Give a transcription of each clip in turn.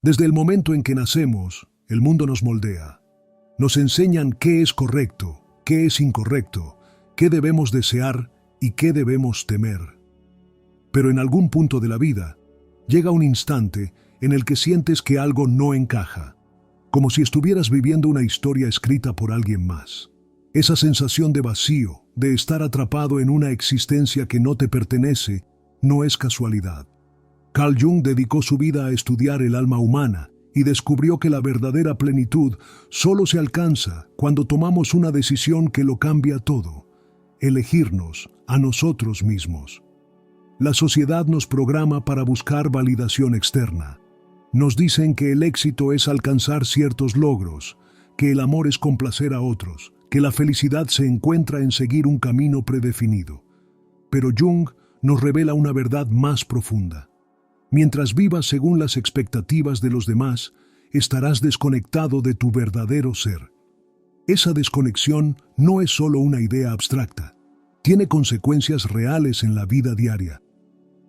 Desde el momento en que nacemos, el mundo nos moldea. Nos enseñan qué es correcto, qué es incorrecto, qué debemos desear y qué debemos temer. Pero en algún punto de la vida, llega un instante en el que sientes que algo no encaja, como si estuvieras viviendo una historia escrita por alguien más. Esa sensación de vacío, de estar atrapado en una existencia que no te pertenece, no es casualidad. Carl Jung dedicó su vida a estudiar el alma humana y descubrió que la verdadera plenitud solo se alcanza cuando tomamos una decisión que lo cambia todo: elegirnos a nosotros mismos. La sociedad nos programa para buscar validación externa. Nos dicen que el éxito es alcanzar ciertos logros, que el amor es complacer a otros, que la felicidad se encuentra en seguir un camino predefinido. Pero Jung nos revela una verdad más profunda. Mientras vivas según las expectativas de los demás, estarás desconectado de tu verdadero ser. Esa desconexión no es solo una idea abstracta, tiene consecuencias reales en la vida diaria.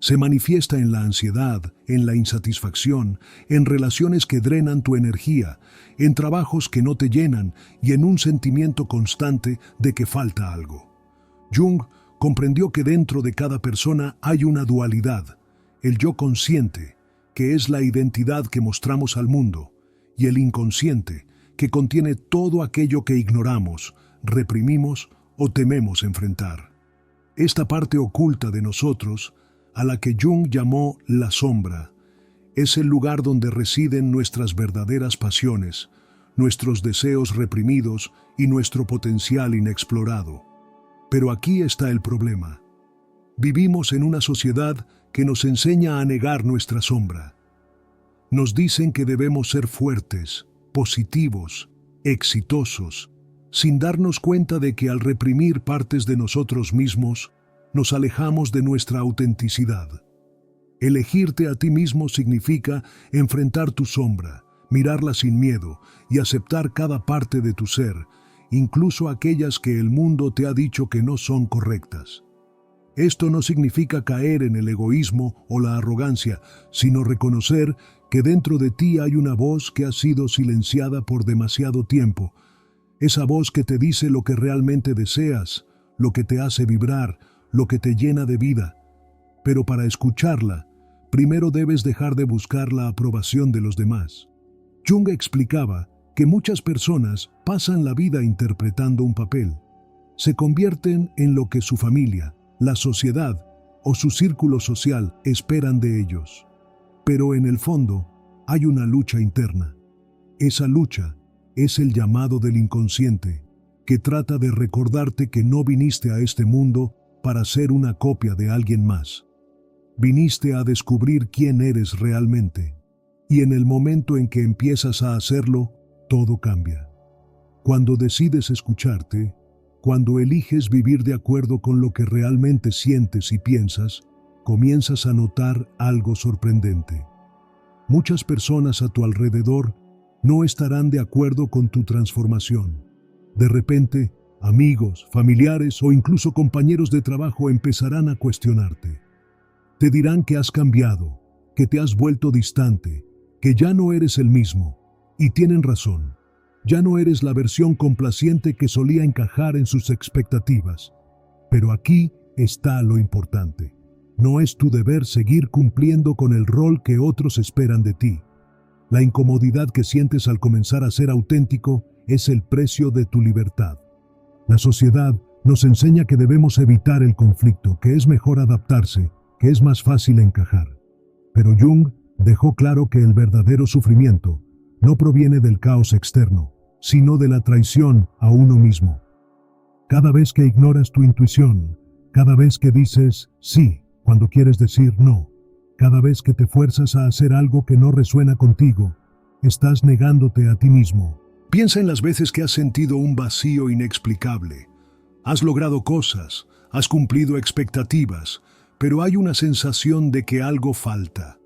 Se manifiesta en la ansiedad, en la insatisfacción, en relaciones que drenan tu energía, en trabajos que no te llenan y en un sentimiento constante de que falta algo. Jung comprendió que dentro de cada persona hay una dualidad: el yo consciente, que es la identidad que mostramos al mundo, y el inconsciente, que contiene todo aquello que ignoramos, reprimimos o tememos enfrentar. Esta parte oculta de nosotros, a la que Jung llamó la sombra, es el lugar donde residen nuestras verdaderas pasiones, nuestros deseos reprimidos y nuestro potencial inexplorado. Pero aquí está el problema. Vivimos en una sociedad que nos enseña a negar nuestra sombra. Nos dicen que debemos ser fuertes, positivos, exitosos, sin darnos cuenta de que al reprimir partes de nosotros mismos, nos alejamos de nuestra autenticidad. Elegirte a ti mismo significa enfrentar tu sombra, mirarla sin miedo y aceptar cada parte de tu ser, incluso aquellas que el mundo te ha dicho que no son correctas. Esto no significa caer en el egoísmo o la arrogancia, sino reconocer que dentro de ti hay una voz que ha sido silenciada por demasiado tiempo. Esa voz que te dice lo que realmente deseas, lo que te hace vibrar, lo que te llena de vida. Pero para escucharla, primero debes dejar de buscar la aprobación de los demás. Jung explicaba que muchas personas pasan la vida interpretando un papel. Se convierten en lo que su familia, la sociedad o su círculo social esperan de ellos. Pero en el fondo hay una lucha interna. Esa lucha es el llamado del inconsciente, que trata de recordarte que no viniste a este mundo para ser una copia de alguien más. Viniste a descubrir quién eres realmente. Y en el momento en que empiezas a hacerlo, todo cambia. Cuando decides escucharte, cuando eliges vivir de acuerdo con lo que realmente sientes y piensas, comienzas a notar algo sorprendente. Muchas personas a tu alrededor no estarán de acuerdo con tu transformación. De repente, amigos, familiares o incluso compañeros de trabajo empezarán a cuestionarte. Te dirán que has cambiado, que te has vuelto distante, que ya no eres el mismo. Y tienen razón. Ya no eres la versión complaciente que solía encajar en sus expectativas. Pero aquí está lo importante. No es tu deber seguir cumpliendo con el rol que otros esperan de ti. La incomodidad que sientes al comenzar a ser auténtico es el precio de tu libertad. La sociedad nos enseña que debemos evitar el conflicto, que es mejor adaptarse, que es más fácil encajar. Pero Jung dejó claro que el verdadero sufrimiento no proviene del caos externo, sino de la traición a uno mismo. Cada vez que ignoras tu intuición, cada vez que dices sí cuando quieres decir no, cada vez que te fuerzas a hacer algo que no resuena contigo, estás negándote a ti mismo. Piensa en las veces que has sentido un vacío inexplicable. Has logrado cosas, has cumplido expectativas, pero hay una sensación de que algo falta.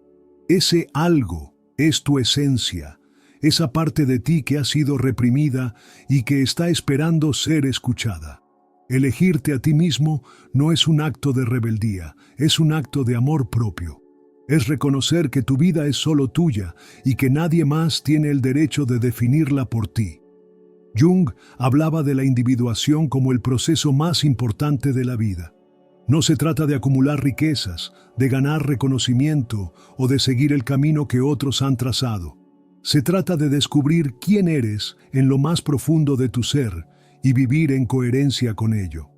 Ese algo es tu esencia, esa parte de ti que ha sido reprimida y que está esperando ser escuchada. Elegirte a ti mismo no es un acto de rebeldía, es un acto de amor propio. Es reconocer que tu vida es solo tuya y que nadie más tiene el derecho de definirla por ti. Jung hablaba de la individuación como el proceso más importante de la vida. No se trata de acumular riquezas, de ganar reconocimiento o de seguir el camino que otros han trazado. Se trata de descubrir quién eres en lo más profundo de tu ser y vivir en coherencia con ello.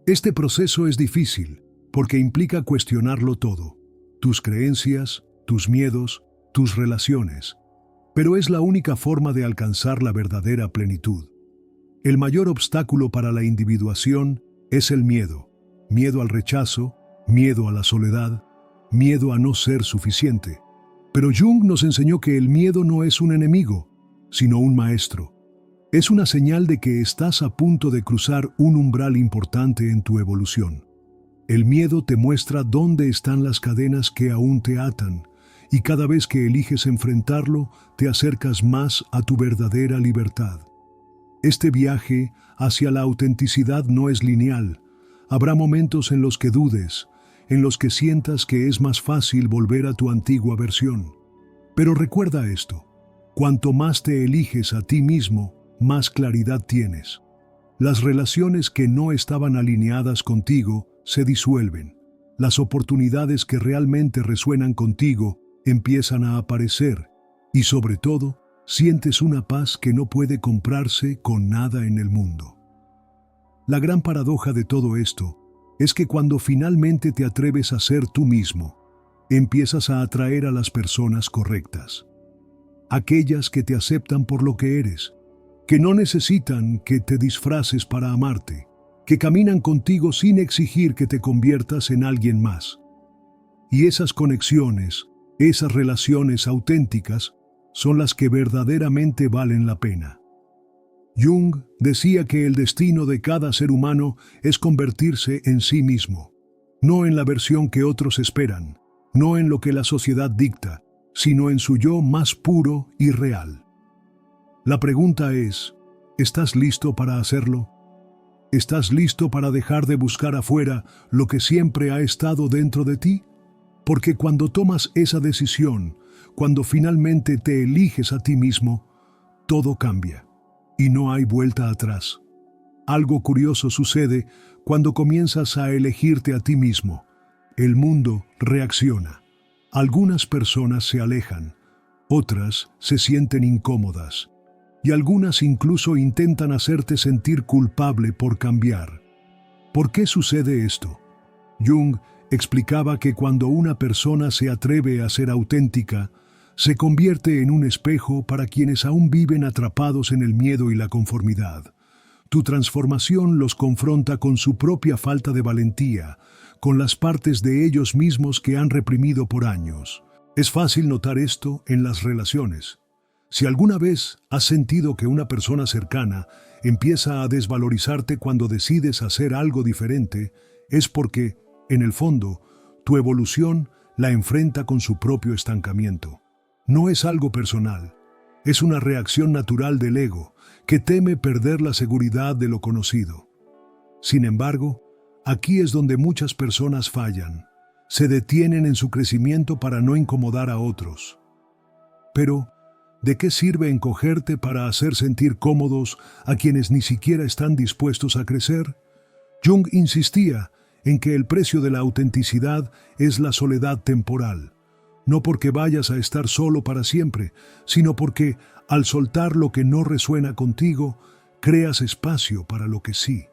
Este proceso es difícil porque implica cuestionarlo todo: tus creencias, tus miedos, tus relaciones. Pero es la única forma de alcanzar la verdadera plenitud. El mayor obstáculo para la individuación es el miedo. Miedo al rechazo, miedo a la soledad, miedo a no ser suficiente. Pero Jung nos enseñó que el miedo no es un enemigo, sino un maestro. Es una señal de que estás a punto de cruzar un umbral importante en tu evolución. El miedo te muestra dónde están las cadenas que aún te atan, y cada vez que eliges enfrentarlo, te acercas más a tu verdadera libertad. Este viaje hacia la autenticidad no es lineal. Habrá momentos en los que dudes, en los que sientas que es más fácil volver a tu antigua versión. Pero recuerda esto: cuanto más te eliges a ti mismo, más claridad tienes. Las relaciones que no estaban alineadas contigo se disuelven. Las oportunidades que realmente resuenan contigo empiezan a aparecer y, sobre todo, sientes una paz que no puede comprarse con nada en el mundo. La gran paradoja de todo esto es que cuando finalmente te atreves a ser tú mismo, empiezas a atraer a las personas correctas. Aquellas que te aceptan por lo que eres, que no necesitan que te disfraces para amarte, que caminan contigo sin exigir que te conviertas en alguien más. Y esas conexiones, esas relaciones auténticas, son las que verdaderamente valen la pena. Jung decía que el destino de cada ser humano es convertirse en sí mismo, no en la versión que otros esperan, no en lo que la sociedad dicta, sino en su yo más puro y real. La pregunta es: ¿estás listo para hacerlo? ¿Estás listo para dejar de buscar afuera lo que siempre ha estado dentro de ti? Porque cuando tomas esa decisión, cuando finalmente te eliges a ti mismo, todo cambia y no hay vuelta atrás. Algo curioso sucede cuando comienzas a elegirte a ti mismo. El mundo reacciona. Algunas personas se alejan, otras se sienten incómodas, y algunas incluso intentan hacerte sentir culpable por cambiar. ¿Por qué sucede esto? Jung explicaba que cuando una persona se atreve a ser auténtica, se convierte en un espejo para quienes aún viven atrapados en el miedo y la conformidad. Tu transformación los confronta con su propia falta de valentía, con las partes de ellos mismos que han reprimido por años. Es fácil notar esto en las relaciones. Si alguna vez has sentido que una persona cercana empieza a desvalorizarte cuando decides hacer algo diferente, es porque, en el fondo, tu evolución la enfrenta con su propio estancamiento. No es algo personal, es una reacción natural del ego, que teme perder la seguridad de lo conocido. Sin embargo, aquí es donde muchas personas fallan. Se detienen en su crecimiento para no incomodar a otros. Pero, ¿de qué sirve encogerte para hacer sentir cómodos a quienes ni siquiera están dispuestos a crecer? Jung insistía en que el precio de la autenticidad es la soledad temporal. No porque vayas a estar solo para siempre, sino porque, al soltar lo que no resuena contigo, creas espacio para lo que sí.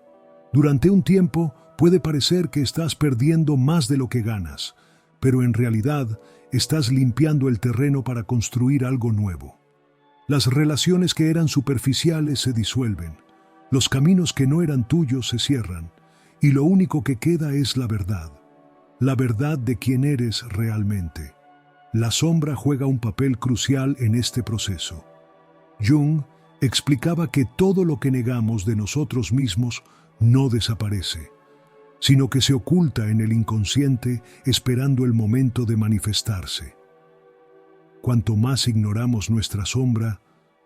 Durante un tiempo puede parecer que estás perdiendo más de lo que ganas, pero en realidad estás limpiando el terreno para construir algo nuevo. Las relaciones que eran superficiales se disuelven, los caminos que no eran tuyos se cierran, y lo único que queda es la verdad de quién eres realmente. La sombra juega un papel crucial en este proceso. Jung explicaba que todo lo que negamos de nosotros mismos no desaparece, sino que se oculta en el inconsciente esperando el momento de manifestarse. Cuanto más ignoramos nuestra sombra,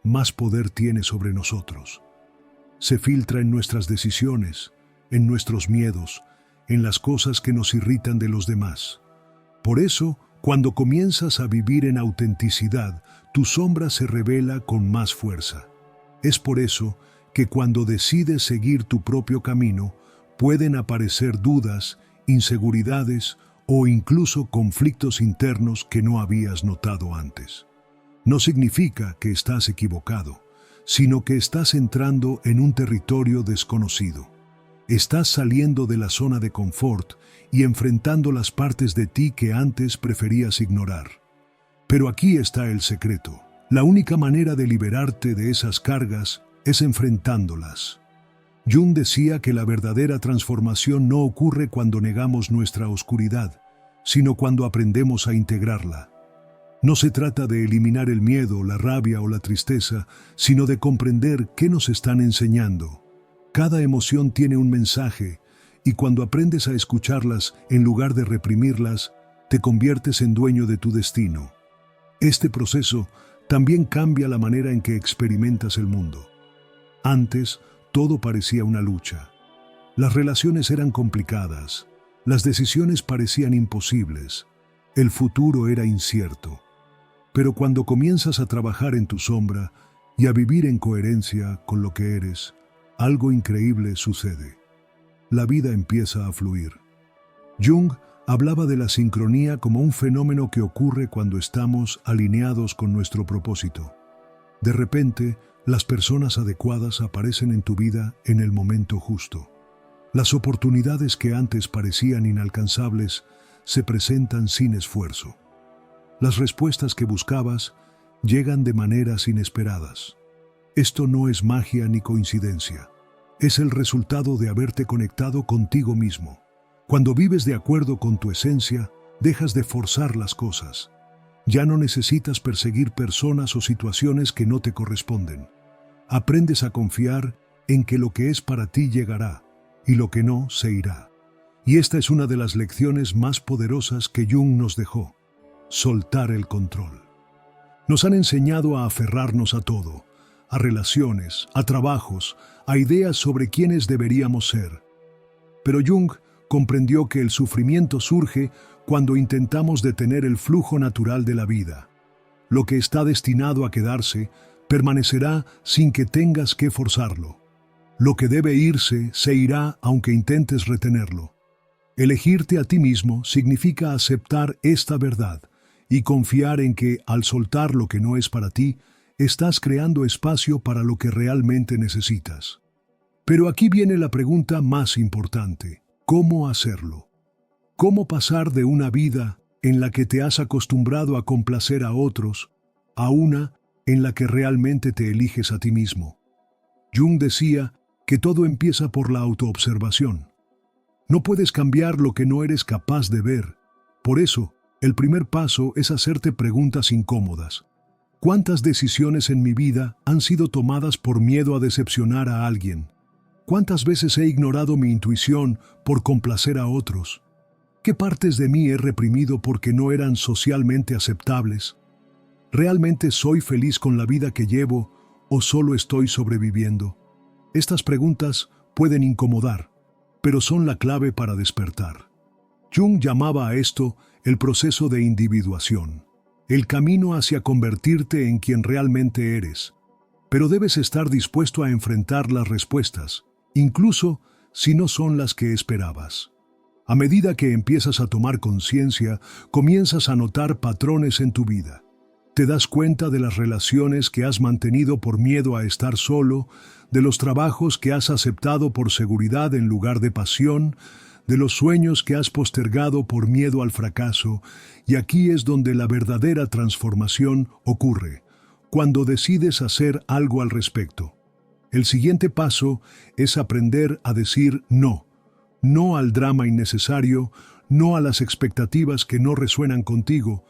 más poder tiene sobre nosotros. Se filtra en nuestras decisiones, en nuestros miedos, en las cosas que nos irritan de los demás. Por eso, Cuando comienzas a vivir en autenticidad, tu sombra se revela con más fuerza. Es por eso que cuando decides seguir tu propio camino, pueden aparecer dudas, inseguridades o incluso conflictos internos que no habías notado antes. No significa que estás equivocado, sino que estás entrando en un territorio desconocido. Estás saliendo de la zona de confort y enfrentando las partes de ti que antes preferías ignorar. Pero aquí está el secreto. La única manera de liberarte de esas cargas es enfrentándolas. Jung decía que la verdadera transformación no ocurre cuando negamos nuestra oscuridad, sino cuando aprendemos a integrarla. No se trata de eliminar el miedo, la rabia o la tristeza, sino de comprender qué nos están enseñando. Cada emoción tiene un mensaje, y cuando aprendes a escucharlas en lugar de reprimirlas, te conviertes en dueño de tu destino. Este proceso también cambia la manera en que experimentas el mundo. Antes, todo parecía una lucha. Las relaciones eran complicadas, las decisiones parecían imposibles, el futuro era incierto. Pero cuando comienzas a trabajar en tu sombra y a vivir en coherencia con lo que eres, algo increíble sucede. La vida empieza a fluir. Jung hablaba de la sincronía como un fenómeno que ocurre cuando estamos alineados con nuestro propósito. De repente, las personas adecuadas aparecen en tu vida en el momento justo. Las oportunidades que antes parecían inalcanzables se presentan sin esfuerzo. Las respuestas que buscabas llegan de maneras inesperadas. Esto no es magia ni coincidencia. Es el resultado de haberte conectado contigo mismo. Cuando vives de acuerdo con tu esencia, dejas de forzar las cosas. Ya no necesitas perseguir personas o situaciones que no te corresponden. Aprendes a confiar en que lo que es para ti llegará y lo que no se irá. Y esta es una de las lecciones más poderosas que Jung nos dejó: soltar el control. Nos han enseñado a aferrarnos a todo, a relaciones, a trabajos, a ideas sobre quiénes deberíamos ser. Pero Jung comprendió que el sufrimiento surge cuando intentamos detener el flujo natural de la vida. Lo que está destinado a quedarse permanecerá sin que tengas que forzarlo. Lo que debe irse se irá aunque intentes retenerlo. Elegirte a ti mismo significa aceptar esta verdad y confiar en que, al soltar lo que no es para ti, estás creando espacio para lo que realmente necesitas. Pero aquí viene la pregunta más importante: ¿cómo hacerlo? ¿Cómo pasar de una vida en la que te has acostumbrado a complacer a otros a una en la que realmente te eliges a ti mismo? Jung decía que todo empieza por la autoobservación. No puedes cambiar lo que no eres capaz de ver. Por eso, el primer paso es hacerte preguntas incómodas. ¿Cuántas decisiones en mi vida han sido tomadas por miedo a decepcionar a alguien? ¿Cuántas veces he ignorado mi intuición por complacer a otros? ¿Qué partes de mí he reprimido porque no eran socialmente aceptables? ¿Realmente soy feliz con la vida que llevo o solo estoy sobreviviendo? Estas preguntas pueden incomodar, pero son la clave para despertar. Jung llamaba a esto el proceso de individuación, el camino hacia convertirte en quien realmente eres. Pero debes estar dispuesto a enfrentar las respuestas, incluso si no son las que esperabas. A medida que empiezas a tomar conciencia, comienzas a notar patrones en tu vida. Te das cuenta de las relaciones que has mantenido por miedo a estar solo, de los trabajos que has aceptado por seguridad en lugar de pasión, de los sueños que has postergado por miedo al fracaso, y aquí es donde la verdadera transformación ocurre, cuando decides hacer algo al respecto. El siguiente paso es aprender a decir no. No al drama innecesario, no a las expectativas que no resuenan contigo,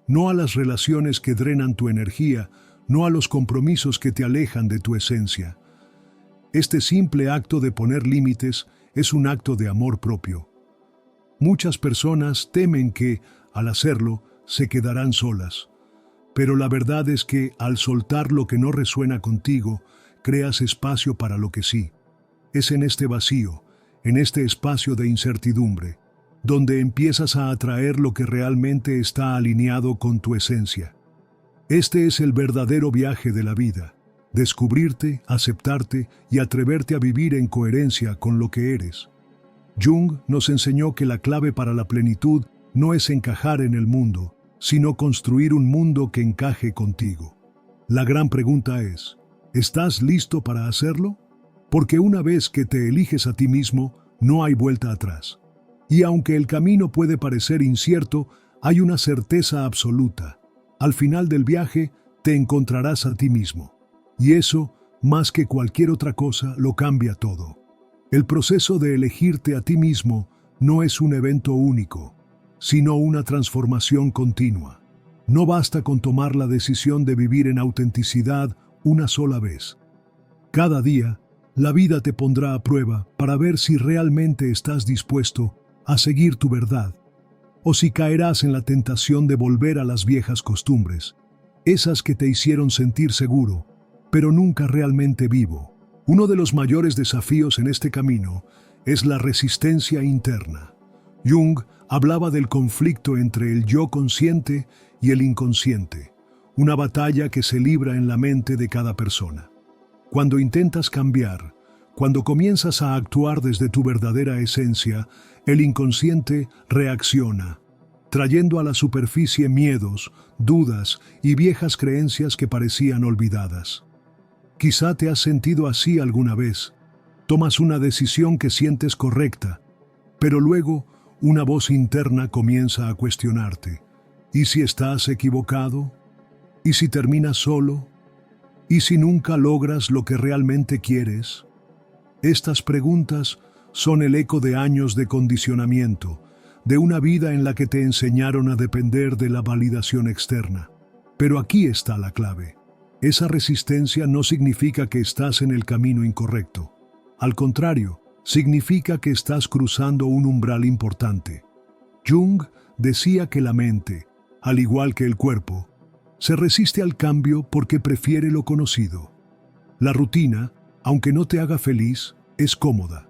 no a las relaciones que drenan tu energía, no a los compromisos que te alejan de tu esencia. Este simple acto de poner límites es un acto de amor propio. Muchas personas temen que, al hacerlo, se quedarán solas. Pero la verdad es que, al soltar lo que no resuena contigo, creas espacio para lo que sí. Es en este vacío, en este espacio de incertidumbre, donde empiezas a atraer lo que realmente está alineado con tu esencia. Este es el verdadero viaje de la vida: descubrirte, aceptarte y atreverte a vivir en coherencia con lo que eres. Jung nos enseñó que la clave para la plenitud no es encajar en el mundo, sino construir un mundo que encaje contigo. La gran pregunta es: ¿estás listo para hacerlo? Porque una vez que te eliges a ti mismo, no hay vuelta atrás. Y aunque el camino puede parecer incierto, hay una certeza absoluta: al final del viaje te encontrarás a ti mismo. Y eso, más que cualquier otra cosa, lo cambia todo. El proceso de elegirte a ti mismo no es un evento único, sino una transformación continua. No basta con tomar la decisión de vivir en autenticidad una sola vez. Cada día, la vida te pondrá a prueba para ver si realmente estás dispuesto a seguir tu verdad, o si caerás en la tentación de volver a las viejas costumbres, esas que te hicieron sentir seguro, pero nunca realmente vivo. Uno de los mayores desafíos en este camino es la resistencia interna. Jung hablaba del conflicto entre el yo consciente y el inconsciente, una batalla que se libra en la mente de cada persona. Cuando intentas cambiar, cuando comienzas a actuar desde tu verdadera esencia, el inconsciente reacciona, trayendo a la superficie miedos, dudas y viejas creencias que parecían olvidadas. Quizá te has sentido así alguna vez. Tomas una decisión que sientes correcta, pero luego una voz interna comienza a cuestionarte. ¿Y si estás equivocado? ¿Y si terminas solo? ¿Y si nunca logras lo que realmente quieres? Estas preguntas son el eco de años de condicionamiento, de una vida en la que te enseñaron a depender de la validación externa. Pero aquí está la clave. Esa resistencia no significa que estás en el camino incorrecto. Al contrario, significa que estás cruzando un umbral importante. Jung decía que la mente, al igual que el cuerpo, se resiste al cambio porque prefiere lo conocido. La rutina, aunque no te haga feliz, es cómoda.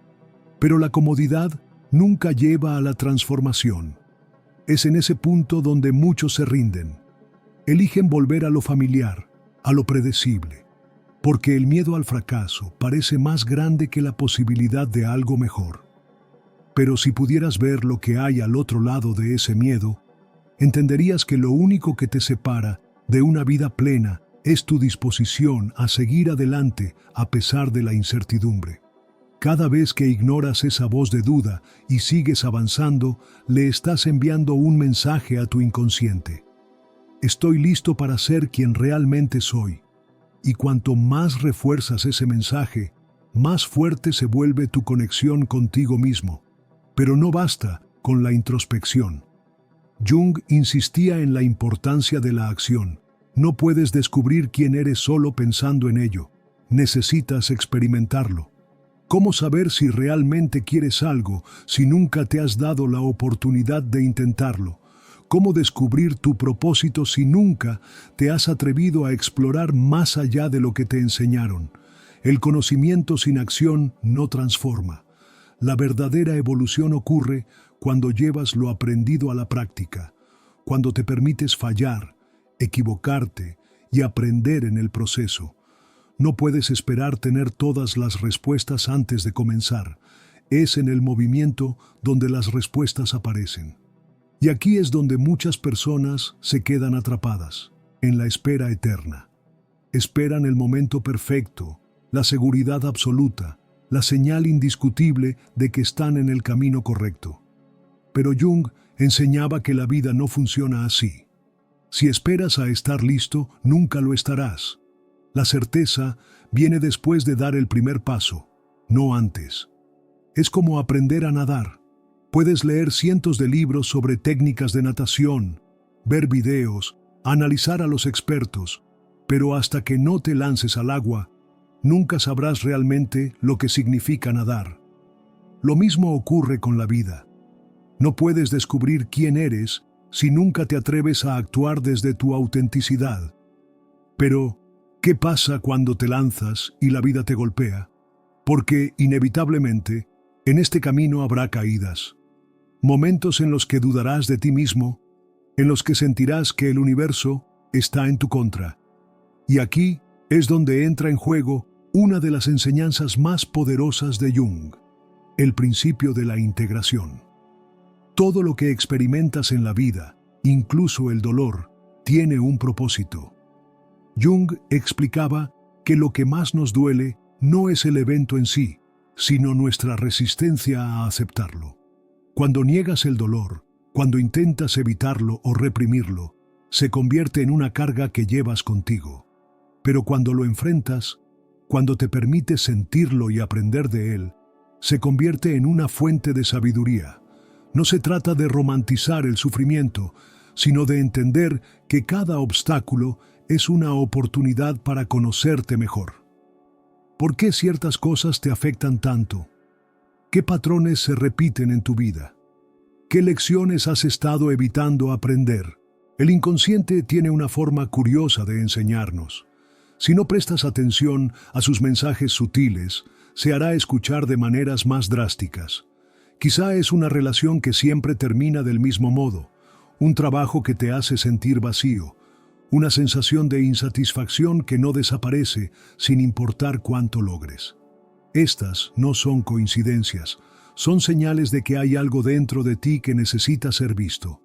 Pero la comodidad nunca lleva a la transformación. Es en ese punto donde muchos se rinden. Eligen volver a lo familiar, a lo predecible, porque el miedo al fracaso parece más grande que la posibilidad de algo mejor. Pero si pudieras ver lo que hay al otro lado de ese miedo, entenderías que lo único que te separa de una vida plena es tu disposición a seguir adelante a pesar de la incertidumbre. Cada vez que ignoras esa voz de duda y sigues avanzando, le estás enviando un mensaje a tu inconsciente. Estoy listo para ser quien realmente soy. Y cuanto más refuerzas ese mensaje, más fuerte se vuelve tu conexión contigo mismo. Pero no basta con la introspección. Jung insistía en la importancia de la acción. No puedes descubrir quién eres solo pensando en ello. Necesitas experimentarlo. ¿Cómo saber si realmente quieres algo si nunca te has dado la oportunidad de intentarlo? ¿Cómo descubrir tu propósito si nunca te has atrevido a explorar más allá de lo que te enseñaron? El conocimiento sin acción no transforma. La verdadera evolución ocurre cuando llevas lo aprendido a la práctica, cuando te permites fallar, equivocarte y aprender en el proceso. No puedes esperar tener todas las respuestas antes de comenzar. Es en el movimiento donde las respuestas aparecen. Y aquí es donde muchas personas se quedan atrapadas, en la espera eterna. Esperan el momento perfecto, la seguridad absoluta, la señal indiscutible de que están en el camino correcto. Pero Jung enseñaba que la vida no funciona así. Si esperas a estar listo, nunca lo estarás. La certeza viene después de dar el primer paso, no antes. Es como aprender a nadar. Puedes leer cientos de libros sobre técnicas de natación, ver videos, analizar a los expertos, pero hasta que no te lances al agua, nunca sabrás realmente lo que significa nadar. Lo mismo ocurre con la vida. No puedes descubrir quién eres si nunca te atreves a actuar desde tu autenticidad. Pero, ¿qué pasa cuando te lanzas y la vida te golpea? Porque, inevitablemente, en este camino habrá caídas. momentos en los que dudarás de ti mismo, en los que sentirás que el universo está en tu contra. Y aquí es donde entra en juego una de las enseñanzas más poderosas de Jung, el principio de la integración. Todo lo que experimentas en la vida, incluso el dolor, tiene un propósito. Jung explicaba que lo que más nos duele no es el evento en sí, sino nuestra resistencia a aceptarlo. Cuando niegas el dolor, cuando intentas evitarlo o reprimirlo, se convierte en una carga que llevas contigo. Pero cuando lo enfrentas, cuando te permites sentirlo y aprender de él, se convierte en una fuente de sabiduría. No se trata de romantizar el sufrimiento, sino de entender que cada obstáculo es una oportunidad para conocerte mejor. ¿Por qué ciertas cosas te afectan tanto? ¿Qué patrones se repiten en tu vida? ¿Qué lecciones has estado evitando aprender? El inconsciente tiene una forma curiosa de enseñarnos. Si no prestas atención a sus mensajes sutiles, se hará escuchar de maneras más drásticas. Quizá es una relación que siempre termina del mismo modo, un trabajo que te hace sentir vacío, una sensación de insatisfacción que no desaparece sin importar cuánto logres. Estas no son coincidencias, son señales de que hay algo dentro de ti que necesita ser visto.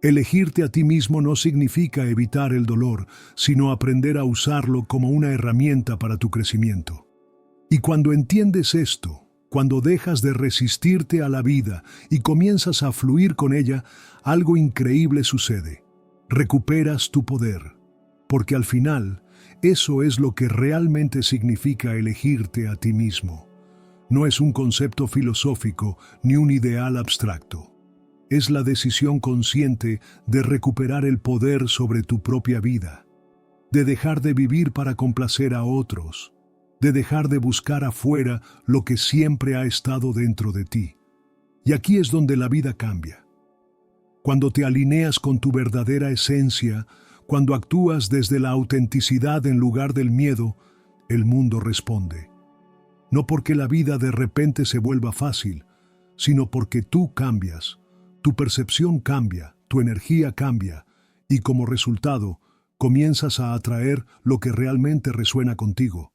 Elegirte a ti mismo no significa evitar el dolor, sino aprender a usarlo como una herramienta para tu crecimiento. Y cuando entiendes esto, cuando dejas de resistirte a la vida y comienzas a fluir con ella, algo increíble sucede. Recuperas tu poder, porque al final, eso es lo que realmente significa elegirte a ti mismo. No es un concepto filosófico ni un ideal abstracto. Es la decisión consciente de recuperar el poder sobre tu propia vida, de dejar de vivir para complacer a otros, de dejar de buscar afuera lo que siempre ha estado dentro de ti. Y aquí es donde la vida cambia. Cuando te alineas con tu verdadera esencia, cuando actúas desde la autenticidad en lugar del miedo, el mundo responde. No porque la vida de repente se vuelva fácil, sino porque tú cambias, tu percepción cambia, tu energía cambia, y como resultado, comienzas a atraer lo que realmente resuena contigo.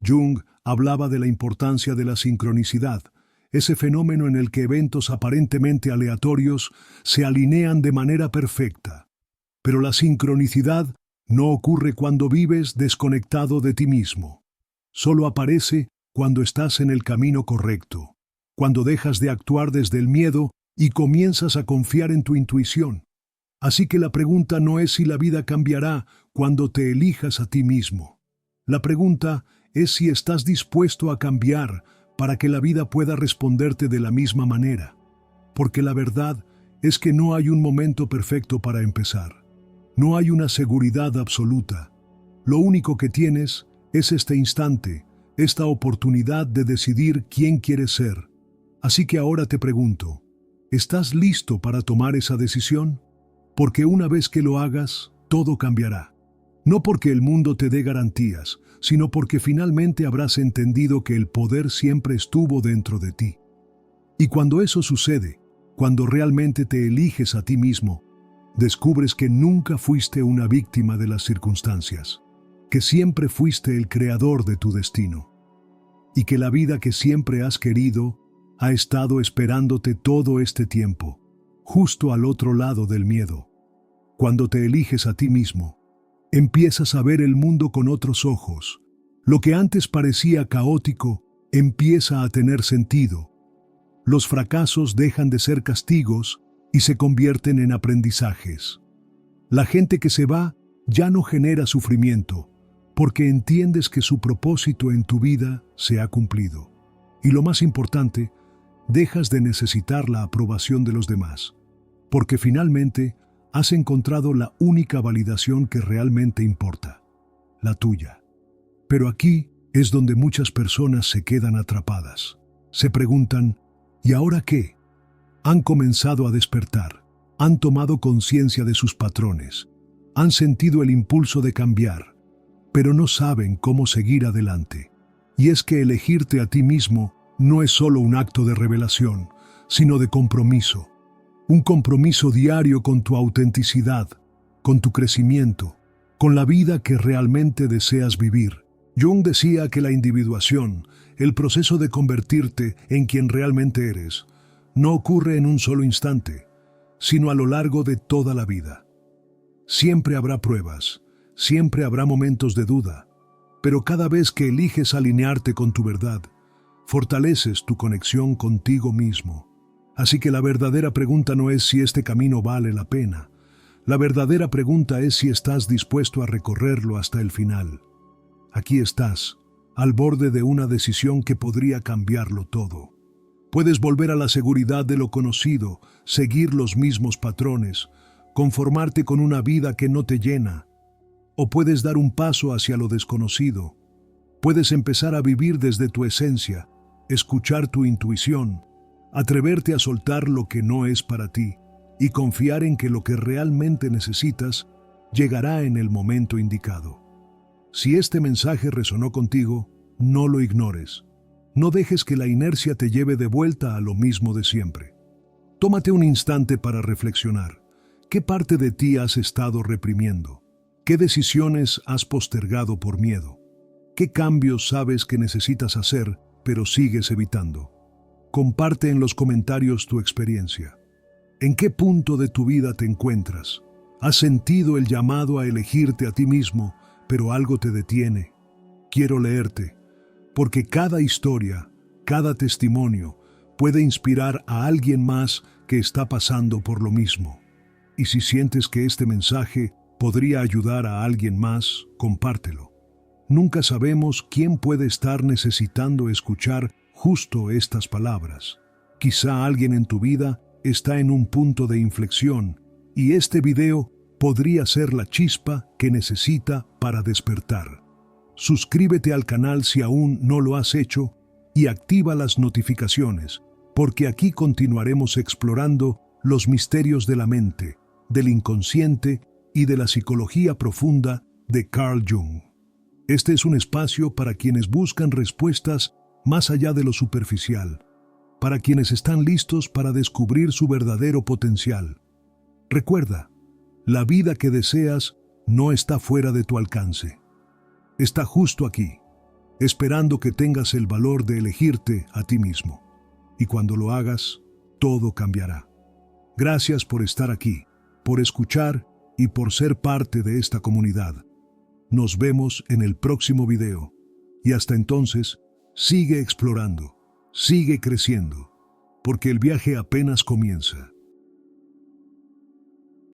Jung hablaba de la importancia de la sincronicidad, ese fenómeno en el que eventos aparentemente aleatorios se alinean de manera perfecta. Pero la sincronicidad no ocurre cuando vives desconectado de ti mismo. Solo aparece cuando estás en el camino correcto, cuando dejas de actuar desde el miedo y comienzas a confiar en tu intuición. Así que la pregunta no es si la vida cambiará cuando te elijas a ti mismo. La pregunta es si estás dispuesto a cambiar para que la vida pueda responderte de la misma manera. Porque la verdad es que no hay un momento perfecto para empezar. No hay una seguridad absoluta. Lo único que tienes es este instante, esta oportunidad de decidir quién quieres ser. Así que ahora te pregunto, ¿estás listo para tomar esa decisión? Porque una vez que lo hagas, todo cambiará. No porque el mundo te dé garantías, sino porque finalmente habrás entendido que el poder siempre estuvo dentro de ti. Y cuando eso sucede, cuando realmente te eliges a ti mismo, descubres que nunca fuiste una víctima de las circunstancias, que siempre fuiste el creador de tu destino, y que la vida que siempre has querido ha estado esperándote todo este tiempo, justo al otro lado del miedo. Cuando te eliges a ti mismo, empiezas a ver el mundo con otros ojos. Lo que antes parecía caótico empieza a tener sentido. Los fracasos dejan de ser castigos y se convierten en aprendizajes. La gente que se va ya no genera sufrimiento, porque entiendes que su propósito en tu vida se ha cumplido. Y lo más importante, dejas de necesitar la aprobación de los demás, porque finalmente has encontrado la única validación que realmente importa, la tuya. Pero aquí es donde muchas personas se quedan atrapadas. Se preguntan, ¿y ahora qué? Han comenzado a despertar, han tomado conciencia de sus patrones, han sentido el impulso de cambiar, pero no saben cómo seguir adelante. Y es que elegirte a ti mismo no es solo un acto de revelación, sino de compromiso. un compromiso diario con tu autenticidad, con tu crecimiento, con la vida que realmente deseas vivir. Jung decía que la individuación, el proceso de convertirte en quien realmente eres, no ocurre en un solo instante, sino a lo largo de toda la vida. Siempre habrá pruebas, siempre habrá momentos de duda, pero cada vez que eliges alinearte con tu verdad, fortaleces tu conexión contigo mismo. Así que la verdadera pregunta no es si este camino vale la pena. La verdadera pregunta es si estás dispuesto a recorrerlo hasta el final. Aquí estás, al borde de una decisión que podría cambiarlo todo. Puedes volver a la seguridad de lo conocido, seguir los mismos patrones, conformarte con una vida que no te llena, o puedes dar un paso hacia lo desconocido. Puedes empezar a vivir desde tu esencia, escuchar tu intuición, atreverte a soltar lo que no es para ti y confiar en que lo que realmente necesitas llegará en el momento indicado. Si este mensaje resonó contigo, no lo ignores. No dejes que la inercia te lleve de vuelta a lo mismo de siempre. Tómate un instante para reflexionar. ¿Qué parte de ti has estado reprimiendo? ¿Qué decisiones has postergado por miedo? ¿Qué cambios sabes que necesitas hacer, pero sigues evitando? Comparte en los comentarios tu experiencia. ¿En qué punto de tu vida te encuentras? ¿Has sentido el llamado a elegirte a ti mismo, pero algo te detiene? Quiero leerte, porque cada historia, cada testimonio puede inspirar a alguien más que está pasando por lo mismo. Y si sientes que este mensaje podría ayudar a alguien más, compártelo. Nunca sabemos quién puede estar necesitando escuchar justo estas palabras. Quizá alguien en tu vida está en un punto de inflexión y este video podría ser la chispa que necesita para despertar. Suscríbete al canal si aún no lo has hecho y activa las notificaciones, porque aquí continuaremos explorando los misterios de la mente, del inconsciente y de la psicología profunda de Carl Jung. Este es un espacio para quienes buscan respuestas más allá de lo superficial, para quienes están listos para descubrir su verdadero potencial. Recuerda, la vida que deseas no está fuera de tu alcance. Está justo aquí, esperando que tengas el valor de elegirte a ti mismo. Y cuando lo hagas, todo cambiará. Gracias por estar aquí, por escuchar y por ser parte de esta comunidad. Nos vemos en el próximo video. Y hasta entonces, sigue explorando, sigue creciendo, porque el viaje apenas comienza.